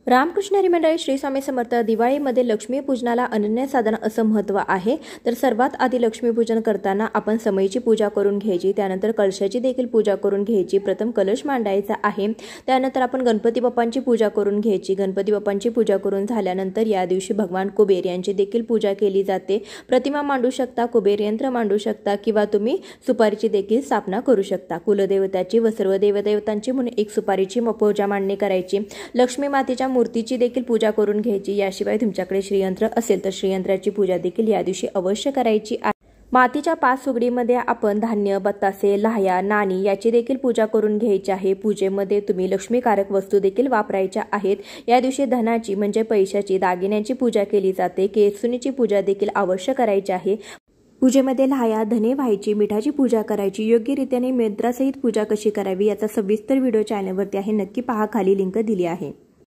रामकृष्ण हरी मंडळी, श्री स्वामी समर्थ. दिवाळीमध्ये लक्ष्मीपूजनाला अनन्यसाधारण असं महत्त्व आहे. तर सर्वात आधी लक्ष्मीपूजन करताना आपण समईची पूजा करून घ्यायची, त्यानंतर कलशाची देखील पूजा करून घ्यायची. प्रथम कलश मांडायचा आहे, त्यानंतर आपण गणपती बाप्पांची पूजा करून घ्यायची. गणपती बाप्पांची पूजा करून झाल्यानंतर या दिवशी भगवान कुबेर यांची देखील पूजा केली जाते. प्रतिमा मांडू शकता, कुबेर यंत्र मांडू शकता किंवा तुम्ही सुपारीची देखील स्थापना करू शकता. कुलदेवताची व सर्व देवदेवतांची म्हणून एक सुपारीची पूजा मांडणी करायची. लक्ष्मी मातेच्या मूर्तीची देखील पूजा करून घ्यायची. याशिवाय तुमच्याकडे श्रीयंत्र असेल तर श्रीयंत्राची पूजा देखील या दिवशी अवश्य करायची आहे. मातीच्या 5 सुगडीमध्ये आपण धान्य, बत्तासे, लाह्या, नाणी याची देखील पूजा करून घ्यायची आहे. पूजेमध्ये तुम्ही लक्ष्मीकारक वस्तू देखील वापरायच्या आहेत. या दिवशी धनाची म्हणजे पैशाची, दागिन्यांची पूजा केली जाते. केसुनीची पूजा देखील अवश्य करायची आहे. पूजेमध्ये लाह्या, धने व्हायची, मिठाची पूजा करायची. योग्य रीतीने मंत्रासहित पूजा कशी करावी याचा सविस्तर व्हिडिओ चॅनलवरती आहे, नक्की पहा, खाली लिंक दिली आहे.